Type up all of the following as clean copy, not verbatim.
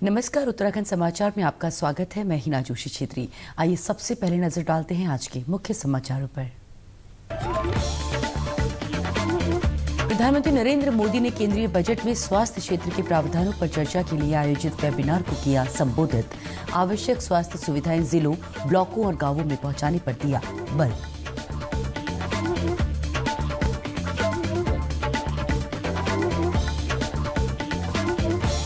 नमस्कार, उत्तराखंड समाचार में आपका स्वागत है। मैं हिना जोशी छेत्री। आइए सबसे पहले नजर डालते हैं आज के मुख्य समाचारों पर। प्रधानमंत्री नरेंद्र मोदी ने केंद्रीय बजट में स्वास्थ्य क्षेत्र के प्रावधानों पर चर्चा के लिए आयोजित वेबिनार को किया संबोधित। आवश्यक स्वास्थ्य सुविधाएं जिलों, ब्लॉकों और गांवों में पहुंचाने पर दिया बल।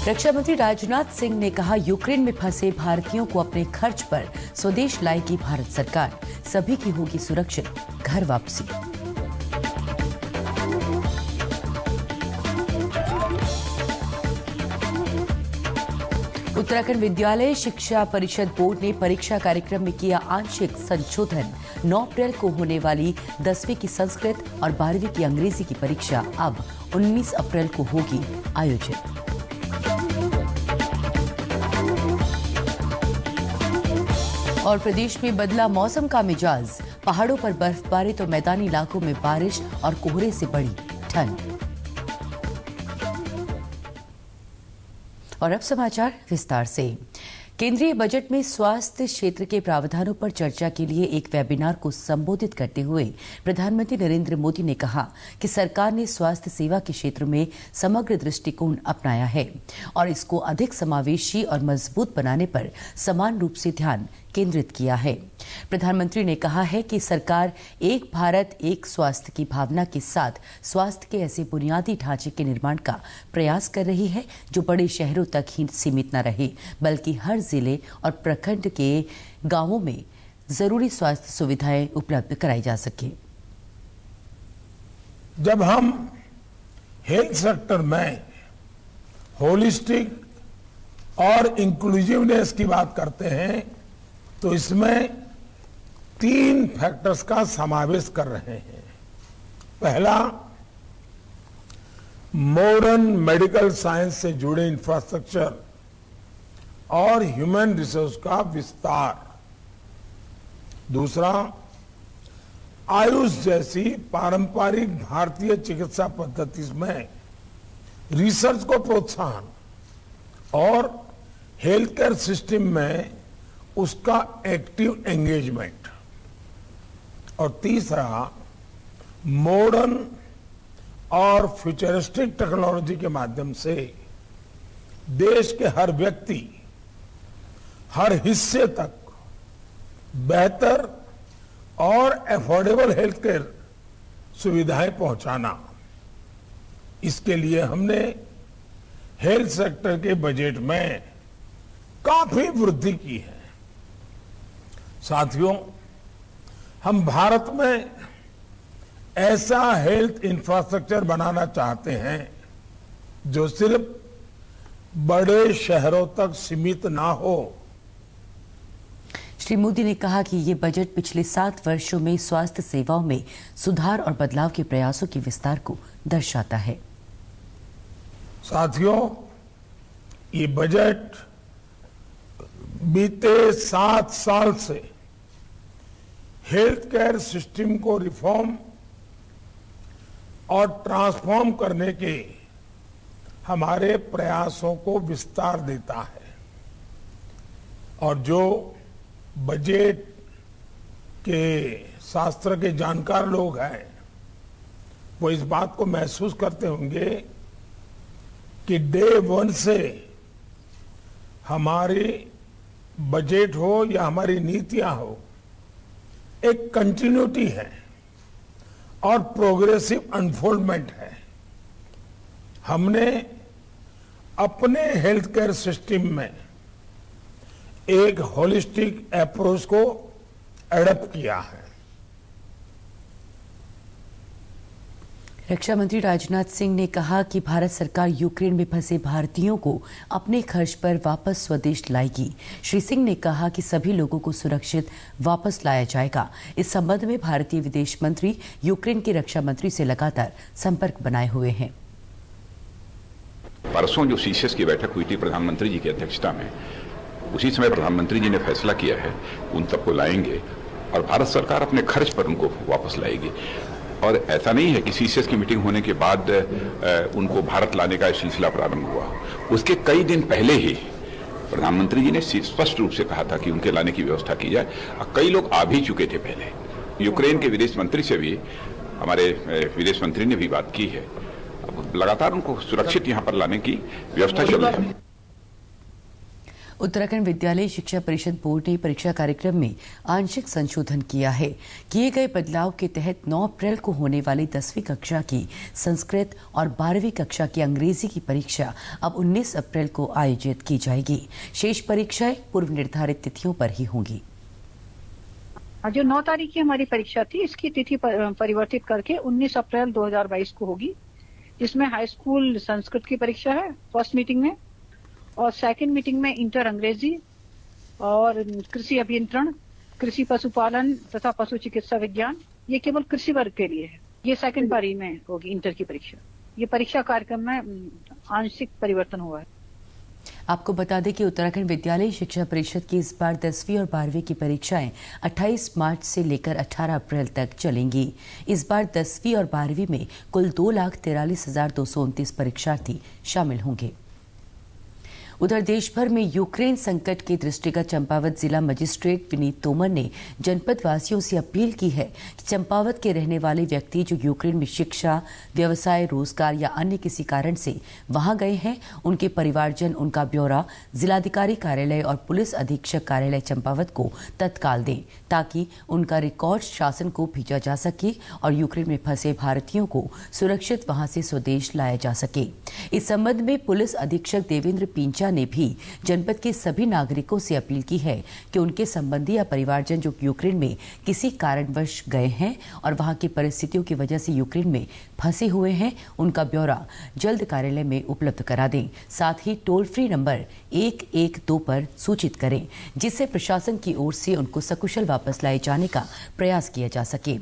रक्षा मंत्री राजनाथ सिंह ने कहा, यूक्रेन में फंसे भारतीयों को अपने खर्च पर स्वदेश लाएगी भारत सरकार। सभी की होगी सुरक्षित घर वापसी। उत्तराखंड विद्यालय शिक्षा परिषद बोर्ड ने परीक्षा कार्यक्रम में किया आंशिक संशोधन। 9 अप्रैल को होने वाली 10वीं की संस्कृत और 12वीं की अंग्रेजी की परीक्षा अब 19 अप्रैल को होगी आयोजित। और प्रदेश में बदला मौसम का मिजाज। पहाड़ों पर बर्फबारी तो मैदानी इलाकों में बारिश और कोहरे से बढ़ी ठंड। और अब समाचार विस्तार से। केंद्रीय बजट में स्वास्थ्य क्षेत्र के प्रावधानों पर चर्चा के लिए एक वेबिनार को संबोधित करते हुए प्रधानमंत्री नरेंद्र मोदी ने कहा कि सरकार ने स्वास्थ्य सेवा के क्षेत्र में समग्र दृष्टिकोण अपनाया है और इसको अधिक समावेशी और मजबूत बनाने पर समान रूप से ध्यान केंद्रित किया है। प्रधानमंत्री ने कहा है कि सरकार एक भारत एक स्वास्थ्य की भावना के साथ स्वास्थ्य के ऐसे बुनियादी ढांचे के निर्माण का प्रयास कर रही है जो बड़े शहरों तक ही सीमित न रहे, बल्कि हर जिले और प्रखंड के गांवों में जरूरी स्वास्थ्य सुविधाएं उपलब्ध कराई जा सके। जब हम हेल्थ सेक्टर में होलिस्टिक और इंक्लूसिवनेस की बात करते हैं तो इसमें 3 फैक्टर्स का समावेश कर रहे हैं। पहला, मॉडर्न मेडिकल साइंस से जुड़े इंफ्रास्ट्रक्चर और ह्यूमन रिसोर्स का विस्तार। दूसरा, आयुष जैसी पारंपरिक भारतीय चिकित्सा पद्धति में रिसर्च को प्रोत्साहन और हेल्थ केयर सिस्टम में उसका एक्टिव एंगेजमेंट। और तीसरा, मॉडर्न और फ्यूचरिस्टिक टेक्नोलॉजी के माध्यम से देश के हर व्यक्ति, हर हिस्से तक बेहतर और अफोर्डेबल हेल्थ केयर सुविधाएं पहुंचाना। इसके लिए हमने हेल्थ सेक्टर के बजट में काफी वृद्धि की है। साथियों, हम भारत में ऐसा हेल्थ इंफ्रास्ट्रक्चर बनाना चाहते हैं जो सिर्फ बड़े शहरों तक सीमित ना हो। श्री मोदी ने कहा कि ये बजट पिछले 7 वर्षों में स्वास्थ्य सेवाओं में सुधार और बदलाव के प्रयासों के विस्तार को दर्शाता है। साथियों, ये बजट बीते 7 साल से हेल्थ केयर सिस्टम को रिफॉर्म और ट्रांसफॉर्म करने के हमारे प्रयासों को विस्तार देता है। और जो बजट के शास्त्र के जानकार लोग हैं वो इस बात को महसूस करते होंगे कि डे 1 से हमारी बजट हो या हमारी नीतियां हो, एक कंटिन्यूटी है और प्रोग्रेसिव अनफोल्डमेंट है। हमने अपने हेल्थ केयर सिस्टम में एक होलिस्टिक अप्रोच को एडॉप्ट किया है। रक्षा मंत्री राजनाथ सिंह ने कहा कि भारत सरकार यूक्रेन में फंसे भारतीयों को अपने खर्च पर वापस स्वदेश लाएगी। श्री सिंह ने कहा कि सभी लोगों को सुरक्षित वापस लाया जाएगा। इस संबंध में भारतीय विदेश मंत्री यूक्रेन के रक्षा मंत्री से लगातार संपर्क बनाए हुए हैं। परसों जो सीसीएस की बैठक हुई थी प्रधानमंत्री जी की अध्यक्षता में, उसी समय प्रधानमंत्री जी ने फैसला किया है उन सबको लाएंगे और भारत सरकार अपने खर्च पर उनको वापस लाएगी। और ऐसा नहीं है कि सीसीएस की मीटिंग होने के बाद उनको भारत लाने का सिलसिला प्रारंभ हुआ। उसके कई दिन पहले ही प्रधानमंत्री जी ने स्पष्ट रूप से कहा था कि उनके लाने की व्यवस्था की जाए। कई लोग आ भी चुके थे पहले। यूक्रेन के विदेश मंत्री से भी हमारे विदेश मंत्री ने भी बात की है। अब लगातार उनको सुरक्षित यहाँ पर लाने की व्यवस्था चल रही है। उत्तराखंड विद्यालय शिक्षा परिषद बोर्ड ने परीक्षा कार्यक्रम में आंशिक संशोधन किया है। किए गए बदलाव के तहत 9 अप्रैल को होने वाली 10वीं कक्षा की संस्कृत और 12वीं कक्षा की अंग्रेजी की परीक्षा अब 19 अप्रैल को आयोजित की जाएगी। शेष परीक्षाएं पूर्व निर्धारित तिथियों पर ही होंगी। जो 9 तारीख की हमारी परीक्षा थी, इसकी तिथि परिवर्तित करके 19 अप्रैल 2022 को होगी, जिसमें हाई स्कूल संस्कृत की परीक्षा है फर्स्ट मीटिंग में, और सेकंड मीटिंग में इंटर अंग्रेजी और कृषि अभियंत्रण, कृषि पशुपालन तथा पशु चिकित्सा विज्ञान, ये केवल कृषि वर्ग के लिए है। ये सेकंड पारी में होगी इंटर की परीक्षा। ये परीक्षा कार्यक्रम में आंशिक परिवर्तन हुआ है। आपको बता दें कि उत्तराखंड विद्यालय शिक्षा परिषद की इस बार 10वीं और 12वीं की परीक्षाएं 28 मार्च से लेकर 18 अप्रैल तक चलेंगी। इस बार 10वीं और 12वीं में कुल 2,43,229 परीक्षार्थी शामिल होंगे। उधर देश भर में यूक्रेन संकट के दृष्टिगत चंपावत जिला मजिस्ट्रेट विनीत तोमर ने जनपद वासियों से अपील की है कि चंपावत के रहने वाले व्यक्ति जो यूक्रेन में शिक्षा, व्यवसाय, रोजगार या अन्य किसी कारण से वहां गए हैं, उनके परिवारजन उनका ब्यौरा जिलाधिकारी कार्यालय और पुलिस अधीक्षक कार्यालय चंपावत को तत्काल दें, ताकि उनका रिकॉर्ड शासन को भेजा जा सके और यूक्रेन में फंसे भारतीयों को सुरक्षित वहां से स्वदेश लाया जा सके। इस संबंध में पुलिस अधीक्षक देवेंद्र पिंचा ने भी जनपद के सभी नागरिकों से अपील की है कि उनके संबंधी या परिवारजन जो यूक्रेन में किसी कारणवश गए हैं और वहां की परिस्थितियों की वजह से यूक्रेन में फंसे हुए हैं, उनका ब्यौरा जल्द कार्यालय में उपलब्ध करा दें। साथ ही टोल फ्री नंबर 112 पर सूचित करें, जिससे प्रशासन की ओर से उनको सकुशल वापस लाए जाने का प्रयास किया जा सके।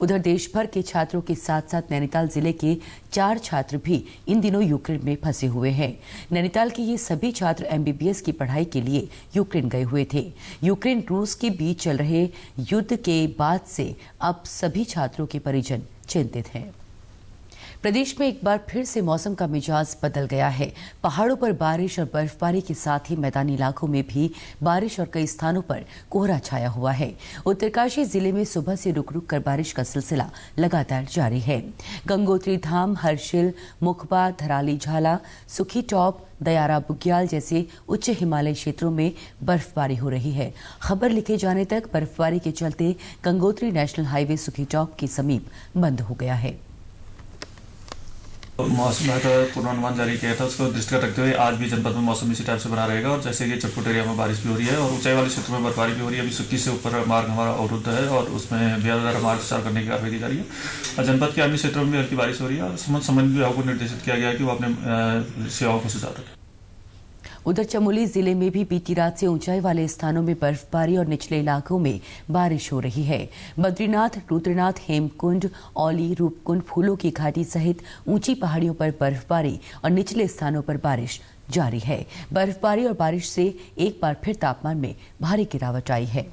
उधर देश भर के छात्रों के साथ साथ नैनीताल जिले के 4 छात्र भी इन दिनों यूक्रेन में फंसे हुए हैं। नैनीताल के ये सभी छात्र MBBS की पढ़ाई के लिए यूक्रेन गए हुए थे। यूक्रेन रूस के बीच चल रहे युद्ध के बाद से अब सभी छात्रों के परिजन चिंतित हैं। प्रदेश में एक बार फिर से मौसम का मिजाज बदल गया है। पहाड़ों पर बारिश और बर्फबारी के साथ ही मैदानी इलाकों में भी बारिश और कई स्थानों पर कोहरा छाया हुआ है। उत्तरकाशी जिले में सुबह से रुक रुक कर बारिश का सिलसिला लगातार जारी है। गंगोत्री धाम, हर्षिल, मुखबा, धराली झाला, सुखी टॉप, दयारा बुग्याल जैसे उच्च हिमालय क्षेत्रों में बर्फबारी हो रही है। खबर लिखे जाने तक बर्फबारी के चलते गंगोत्री नेशनल हाईवे सुखी टॉप के समीप बंद हो गया है। मौसम विभाग का पूर्वानुमान जारी किया था, उसको दृष्टिगत रखते हुए आज भी जनपद में मौसम इसी टाइप से बना रहेगा। और जैसे कि चटपुट एरिया में बारिश भी हो रही है और ऊंचाई वाले क्षेत्रों में बर्फबारी भी हो रही है। अभी सुक्की से ऊपर मार्ग हमारा अवरुद्ध है और उसमें बेहद मार्ग विस्तार करने की कार्रवाई की जा रही है। और जनपद के अन्य क्षेत्रों में भी हल्की बारिश हो रही है और संबंधित विभागों को निर्देशित किया गया है कि वो अपने सेवाओं को सुचारू रखें। उधर चमोली जिले में भी बीती रात से ऊंचाई वाले स्थानों में बर्फबारी और निचले इलाकों में बारिश हो रही है। बद्रीनाथ, रुद्रनाथ, हेमकुंड, औली, रूपकुंड, फूलों की घाटी सहित ऊंची पहाड़ियों पर बर्फबारी और निचले स्थानों पर बारिश जारी है। बर्फबारी और बारिश से एक बार फिर तापमान में भारी गिरावट आई है।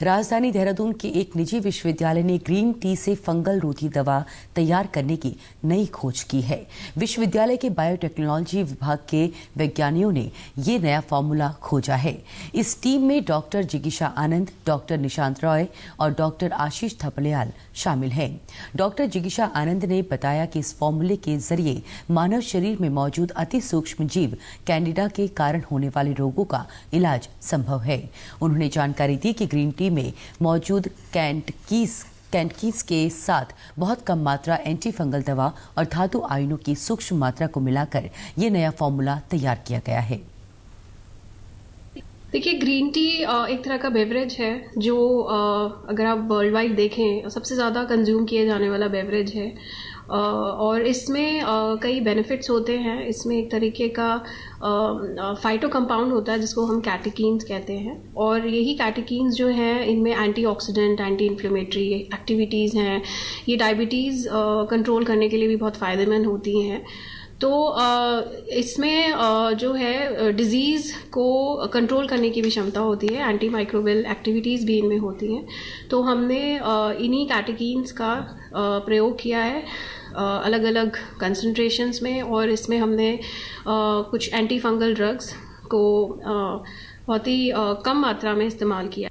राजधानी देहरादून के एक निजी विश्वविद्यालय ने ग्रीन टी से फंगल रोधी दवा तैयार करने की नई खोज की है। विश्वविद्यालय के बायोटेक्नोलॉजी विभाग के वैज्ञानिकों ने ये नया फॉर्मूला खोजा है। इस टीम में डॉक्टर जिगीशा आनंद, डॉक्टर निशांत रॉय और डॉक्टर आशीष थपलियाल शामिल हैं। डॉक्टर जिगीशा आनंद ने बताया कि इस फॉर्मूले के जरिए मानव शरीर में मौजूद अति सूक्ष्म जीव कैंडिडा के कारण होने वाले रोगों का इलाज संभव है। उन्होंने जानकारी दी कि ग्रीन टी में मौजूद कैंटकीस के साथ बहुत कम मात्रा एंटी फंगल दवा और धातु आयनों की सूक्ष्म मात्रा को मिलाकर ये नया फॉर्मूला तैयार किया गया है। देखिए, ग्रीन टी एक तरह का बेवरेज है जो अगर आप वर्ल्ड वाइड देखें सबसे ज़्यादा कंज्यूम किए जाने वाला बेवरेज है और इसमें कई बेनिफिट्स होते हैं। इसमें एक तरीके का फाइटो कंपाउंड होता है जिसको हम कैटेकीन्स कहते हैं और यही कैटेकीन्स जो हैं इनमें एंटीऑक्सीडेंट, एंटी इन्फ्लेमेटरी एक्टिविटीज़ हैं। ये डायबिटीज़ कंट्रोल करने के लिए भी बहुत फ़ायदेमंद होती हैं। तो इसमें जो है डिजीज़ को कंट्रोल करने की भी क्षमता होती है, एंटी माइक्रोबियल एक्टिविटीज़ भी इनमें होती हैं। तो हमने इन्हीं कैटेकीन्स का प्रयोग किया है अलग अलग कंसंट्रेशंस में, और इसमें हमने कुछ एंटी फंगल ड्रग्स को बहुत ही कम मात्रा में इस्तेमाल किया।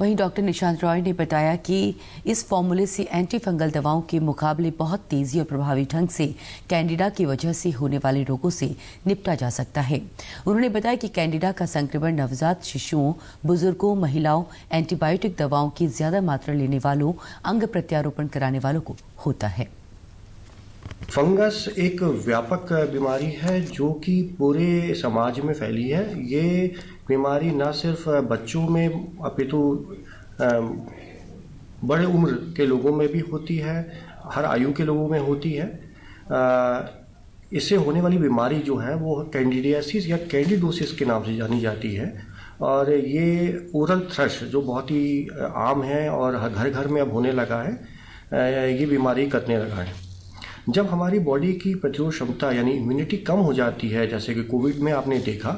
वहीं डॉक्टर निशांत रॉय ने बताया कि इस फॉर्मूले से एंटी फंगल दवाओं के मुकाबले बहुत तेजी और प्रभावी ढंग से कैंडिडा की वजह से होने वाले रोगों से निपटा जा सकता है। उन्होंने बताया कि कैंडिडा का संक्रमण नवजात शिशुओं, बुजुर्गों, महिलाओं, एंटीबायोटिक दवाओं की ज्यादा मात्रा लेने वालों, अंग प्रत्यारोपण कराने वालों को होता है। फंगस एक व्यापक बीमारी है जो कि पूरे समाज में फैली है। ये बीमारी न सिर्फ बच्चों में अपितु बड़े उम्र के लोगों में भी होती है, हर आयु के लोगों में होती है। इससे होने वाली बीमारी जो है वो कैंडिडियासिस या कैंडिडोसिस के नाम से जानी जाती है, और ये ओरल थ्रश जो बहुत ही आम है और घर घर में अब होने लगा है, ये बीमारी करने लगा है। जब हमारी बॉडी की प्रतिरोध क्षमता यानी इम्यूनिटी कम हो जाती है, जैसे कि कोविड में आपने देखा,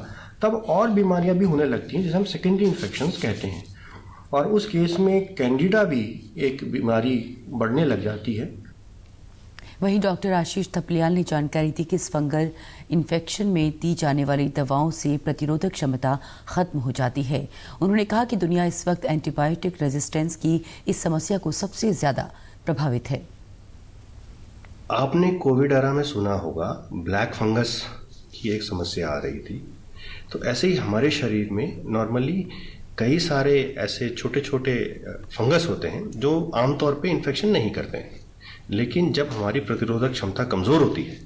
तब और बीमारियां भी होने लगती हैं जिसे हम सेकेंडरी इन्फेक्शंस कहते हैं, और उस केस में कैंडिडा भी एक बीमारी बढ़ने लग जाती है। वहीं डॉक्टर आशीष थपलियाल ने जानकारी दी कि इस फंगल इन्फेक्शन में दी जाने वाली दवाओं से प्रतिरोधक क्षमता खत्म हो जाती है। उन्होंने कहा कि दुनिया इस वक्त एंटीबायोटिक रेजिस्टेंस की इस समस्या को सबसे ज्यादा प्रभावित है। आपने कोविड एरा में सुना होगा ब्लैक फंगस की एक समस्या आ रही थी, तो ऐसे ही हमारे शरीर में नॉर्मली कई सारे ऐसे छोटे छोटे फंगस होते हैं जो आमतौर पे इन्फेक्शन नहीं करते हैं, लेकिन जब हमारी प्रतिरोधक क्षमता कमज़ोर होती है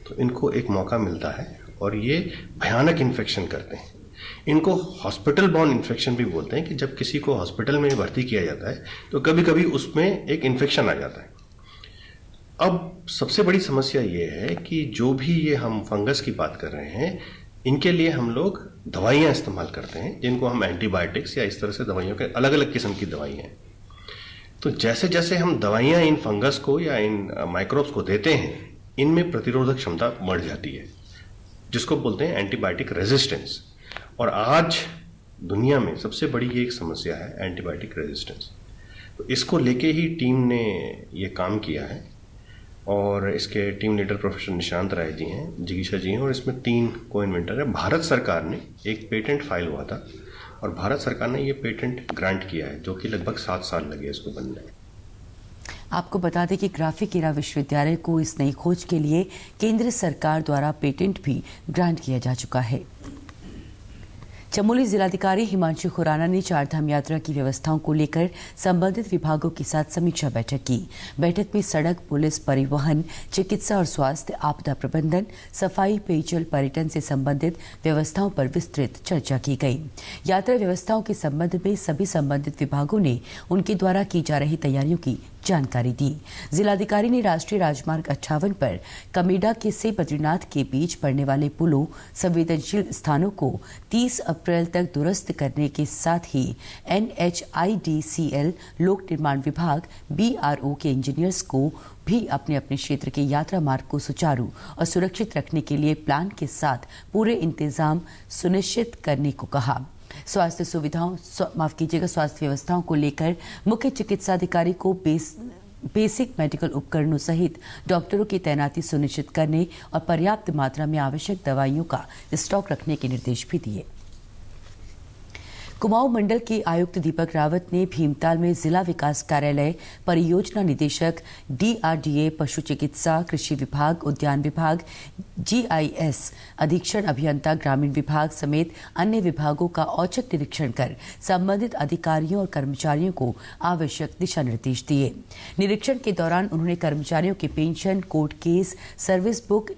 तो इनको एक मौका मिलता है और ये भयानक इन्फेक्शन करते हैं। इनको हॉस्पिटल बॉर्न इन्फेक्शन भी बोलते हैं कि जब किसी को हॉस्पिटल में भर्ती किया जाता है तो कभी कभी उसमें एक इन्फेक्शन आ जाता है। अब सबसे बड़ी समस्या ये है कि जो भी ये हम फंगस की बात कर रहे हैं, इनके लिए हम लोग दवाइयाँ इस्तेमाल करते हैं, जिनको हम एंटीबायोटिक्स या इस तरह से दवाइयों के अलग अलग किस्म की दवाइयाँ हैं। तो जैसे जैसे हम दवाइयाँ इन फंगस को या इन माइक्रोब्स को देते हैं, इनमें प्रतिरोधक क्षमता बढ़ जाती है, जिसको बोलते हैं एंटीबायोटिक रेजिस्टेंस। और आज दुनिया में सबसे बड़ी ये एक समस्या है एंटीबायोटिक रेजिस्टेंस। तो इसको लेके ही टीम ने ये काम किया है, और इसके team leader professor Nishant Rai ji हैं, जिगीशा जी हैं, और इसमें 3 को इन्वेंटर है। भारत सरकार ने एक पेटेंट फाइल हुआ था और भारत सरकार ने ये पेटेंट ग्रांट किया है, जो कि लगभग 7 साल लगे इसको बनने में। आपको बता दें कि ग्राफिकेरा विश्वविद्यालय को इस नई खोज के लिए केंद्र सरकार द्वारा पेटेंट भी ग्रांट किया जा चुका है। चमोली जिलाधिकारी हिमांशु खुराना ने चारधाम यात्रा की व्यवस्थाओं को लेकर संबंधित विभागों के साथ समीक्षा बैठक की। बैठक में सड़क, पुलिस, परिवहन, चिकित्सा और स्वास्थ्य, आपदा प्रबंधन, सफाई, पेयजल, पर्यटन से संबंधित व्यवस्थाओं पर विस्तृत चर्चा की गई। यात्रा व्यवस्थाओं के संबंध में सभी संबंधित विभागों ने उनके द्वारा की जा रही तैयारियों की जानकारी दी। जिलाधिकारी ने राष्ट्रीय राजमार्ग 58 पर कमेडा के से बद्रीनाथ के बीच पड़ने वाले पुलों, संवेदनशील स्थानों को 30 अप्रैल तक दुरुस्त करने के साथ ही NHIDCL, लोक निर्माण विभाग, BRO के इंजीनियर्स को भी अपने अपने क्षेत्र के यात्रा मार्ग को सुचारू और सुरक्षित रखने के लिए प्लान के साथ पूरे इंतजाम सुनिश्चित करने को कहा। स्वास्थ्य व्यवस्थाओं को लेकर मुख्य चिकित्साधिकारी को बेसिक मेडिकल उपकरणों सहित डॉक्टरों की तैनाती सुनिश्चित करने और पर्याप्त मात्रा में आवश्यक दवाइयों का स्टॉक रखने के निर्देश भी दिए। कुमाऊं मंडल के आयुक्त दीपक रावत ने भीमताल में जिला विकास कार्यालय, परियोजना निदेशक, DRDA, पशु चिकित्सा, कृषि विभाग, उद्यान विभाग, GIS, अधीक्षण अभियंता, ग्रामीण विभाग समेत अन्य विभागों का औचक निरीक्षण कर संबंधित अधिकारियों और कर्मचारियों को आवश्यक दिशा निर्देश दिए। निरीक्षण के दौरान उन्होंने कर्मचारियों के pension, court case, service book,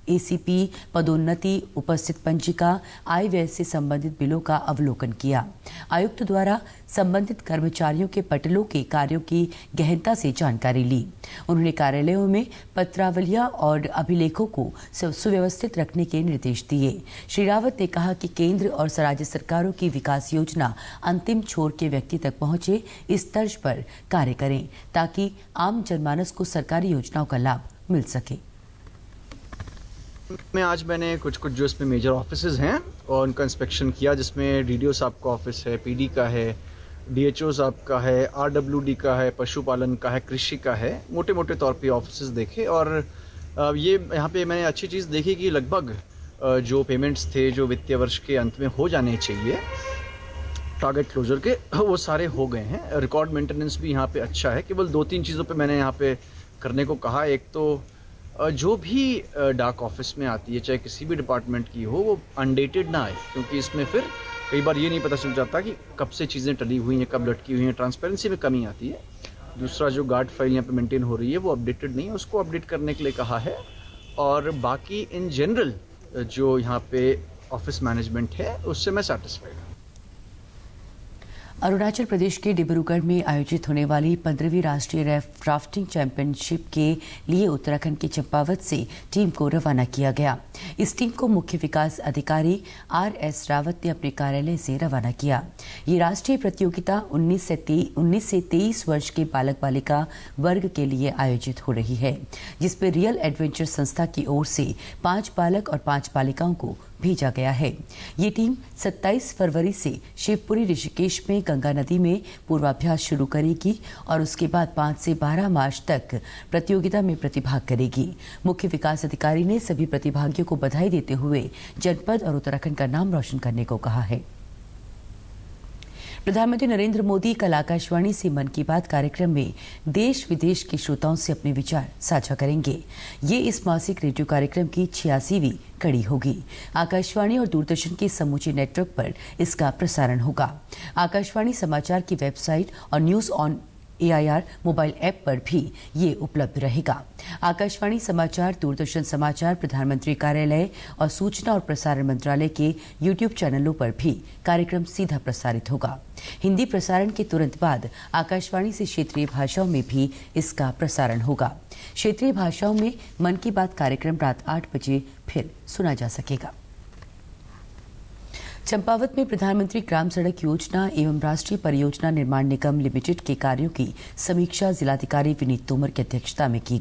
ACP, पदोन्नति, उपस्थित पंजिका, आय व्यय से संबंधित बिलों का अवलोकन किया। आयुक्त द्वारा संबंधित कर्मचारियों के पटलों के कार्यों की गहनता से जानकारी ली। उन्होंने कार्यालयों में पत्रावलियां और अभिलेखों को सुव्यवस्थित रखने के निर्देश दिए। श्री रावत ने कहा कि केंद्र और राज्य सरकारों की विकास योजना अंतिम छोर के व्यक्ति तक पहुंचे, इस तर्ज पर कार्य करें ताकि आम जनमानस को सरकारी योजनाओं का लाभ मिल सके। आज मैंने कुछ जो इसमें मेजर ऑफिसेज हैं और उनका इंस्पेक्शन किया, जिसमें DDO साहब का ऑफिस है, PD का है, DHOs आपका है, RWD का है, पशुपालन का है, कृषि का है, मोटे मोटे तौर पे ऑफिसेज देखे। और ये यहाँ पे मैंने अच्छी चीज़ देखी कि लगभग जो पेमेंट्स थे जो वित्तीय वर्ष के अंत में हो जाने चाहिए टारगेट क्लोजर के, वो सारे हो गए हैं। रिकॉर्ड मेंटेनेंस भी यहाँ पे अच्छा है। केवल 2-3 चीज़ों पे मैंने यहाँ पे करने को कहा। एक तो जो भी डाक ऑफिस में आती है, चाहे किसी भी डिपार्टमेंट की हो, वो अनडेटेड ना आए, क्योंकि इसमें फिर कई बार ये नहीं पता चल जाता कि कब से चीज़ें टली हुई हैं, कब लटकी हुई हैं, ट्रांसपेरेंसी में कमी आती है। दूसरा, जो गार्ड फाइल यहाँ पे मेंटेन हो रही है वो अपडेटेड नहीं है, उसको अपडेट करने के लिए कहा है। और बाकी इन जनरल जो यहाँ पे ऑफिस मैनेजमेंट है उससे मैं सेटिस्फाइड हूँ। अरुणाचल प्रदेश के डिब्रूगढ़ में आयोजित होने वाली 15वीं राष्ट्रीय राफ्टिंग चैंपियनशिप के लिए उत्तराखंड के चंपावत से टीम को रवाना किया गया। इस टीम को मुख्य विकास अधिकारी RS रावत ने अपने कार्यालय से रवाना किया। ये राष्ट्रीय प्रतियोगिता 19 से 23 वर्ष के बालक बालिका वर्ग के लिए आयोजित हो रही है, जिसमें रियल एडवेंचर संस्था की ओर से 5 बालक और 5 बालिकाओं को भेजा गया है। ये टीम 27 फरवरी से शिवपुरी ऋषिकेश में गंगा नदी में पूर्वाभ्यास शुरू करेगी और उसके बाद 5 से 12 मार्च तक प्रतियोगिता में प्रतिभाग करेगी। मुख्य विकास अधिकारी ने सभी प्रतिभागियों को बधाई देते हुए जनपद और उत्तराखंड का नाम रोशन करने को कहा है। प्रधानमंत्री नरेंद्र मोदी कल आकाशवाणी से मन की बात कार्यक्रम में देश विदेश के श्रोताओं से अपने विचार साझा करेंगे। ये इस मासिक रेडियो कार्यक्रम की 86वीं कड़ी होगी। आकाशवाणी और दूरदर्शन के समूचे नेटवर्क पर इसका प्रसारण होगा। आकाशवाणी समाचार की वेबसाइट और news on AIR mobile app पर भी ये उपलब्ध रहेगा। आकाशवाणी समाचार, दूरदर्शन समाचार, प्रधानमंत्री कार्यालय और सूचना और प्रसारण मंत्रालय के YouTube चैनलों पर भी कार्यक्रम सीधा प्रसारित होगा। हिंदी प्रसारण के तुरंत बाद आकाशवाणी से क्षेत्रीय भाषाओं में भी इसका प्रसारण होगा। क्षेत्रीय भाषाओं में मन की बात कार्यक्रम रात 8 बजे फिर सुना जा सकेगा। चंपावत में प्रधानमंत्री ग्राम सड़क योजना एवं राष्ट्रीय परियोजना निर्माण निगम लिमिटेड के कार्यों की समीक्षा जिलाधिकारी विनीत तोमर की अध्यक्षता में की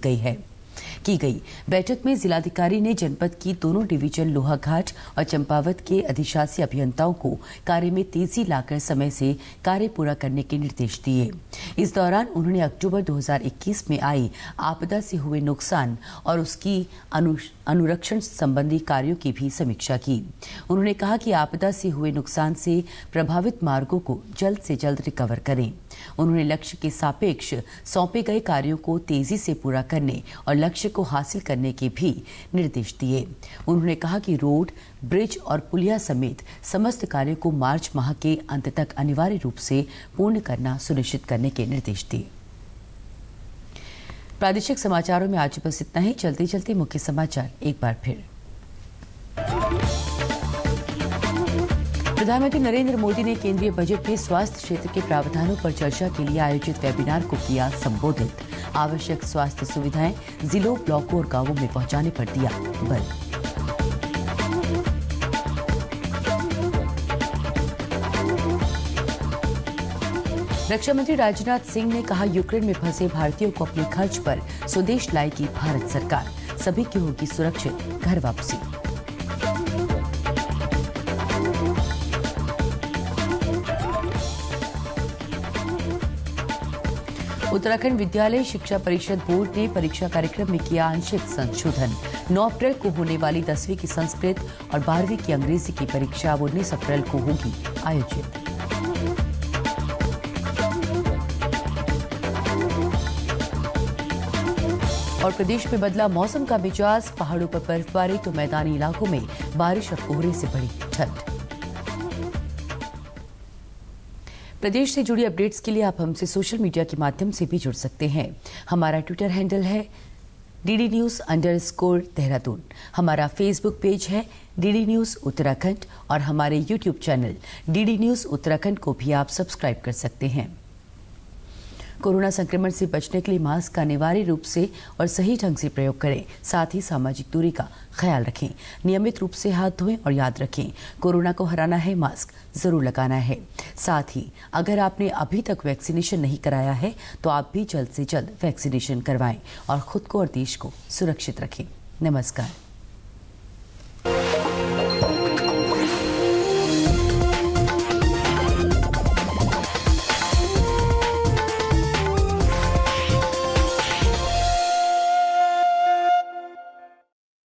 गई। बैठक में जिलाधिकारी ने जनपद की दोनों डिवीजन लोहाघाट और चंपावत के अधिशासी अभियंताओं को कार्य में तेजी लाकर समय से कार्य पूरा करने के निर्देश दिए। इस दौरान उन्होंने अक्टूबर 2021 में आई आपदा से हुए नुकसान और उसकी अनुरक्षण संबंधी कार्यों की भी समीक्षा की। उन्होंने कहा कि आपदा से हुए नुकसान से प्रभावित मार्गों को जल्द से जल्द रिकवर करें। उन्होंने लक्ष्य के सापेक्ष सौंपे गए कार्यों को तेजी से पूरा करने और लक्ष्य को हासिल करने के भी निर्देश दिए। उन्होंने कहा कि रोड, ब्रिज और पुलिया समेत समस्त कार्यों को मार्च माह के अंत तक अनिवार्य रूप से पूर्ण करना सुनिश्चित करने के निर्देश दिए। प्रादेशिक समाचारों में आज बस इतना ही। चलते चलते मुख्य समाचार एक बार फिर। प्रधानमंत्री नरेंद्र मोदी ने केंद्रीय बजट में स्वास्थ्य क्षेत्र के प्रावधानों पर चर्चा के लिए आयोजित वेबिनार को किया संबोधित। आवश्यक स्वास्थ्य सुविधाएं जिलों, ब्लॉकों और गांवों में पहुंचाने पर दिया बल। रक्षा मंत्री राजनाथ सिंह ने कहा, यूक्रेन में फंसे भारतीयों को अपने खर्च पर स्वदेश लाएगी भारत सरकार। सभी की होगी सुरक्षित घर वापसी। उत्तराखंड विद्यालय शिक्षा परिषद बोर्ड ने परीक्षा कार्यक्रम में किया आंशिक संशोधन। 9 अप्रैल को होने वाली 10वीं की संस्कृत और 12वीं की अंग्रेजी की परीक्षा 19 अप्रैल को होगी आयोजित। और प्रदेश में बदला मौसम का मिजाज, पहाड़ों पर बर्फबारी तो मैदानी इलाकों में बारिश और कोहरे से बढ़ी ठंड। प्रदेश से जुड़ी अपडेट्स के लिए आप हमसे सोशल मीडिया के माध्यम से भी जुड़ सकते हैं। हमारा ट्विटर हैंडल है DDNews_देहरादून। हमारा फेसबुक पेज है DD न्यूज उत्तराखंड और हमारे YouTube channel DD news Uttarakhand को भी आप सब्सक्राइब कर सकते हैं। कोरोना संक्रमण से बचने के लिए मास्क का अनिवार्य रूप से और सही ढंग से प्रयोग करें। साथ ही सामाजिक दूरी का ख्याल रखें। नियमित रूप से हाथ धोएं और याद रखें, कोरोना को हराना है, मास्क जरूर लगाना है। साथ ही अगर आपने अभी तक वैक्सीनेशन नहीं कराया है तो आप भी जल्द से जल्द वैक्सीनेशन करवाएं और खुद को और देश को सुरक्षित रखें। नमस्कार।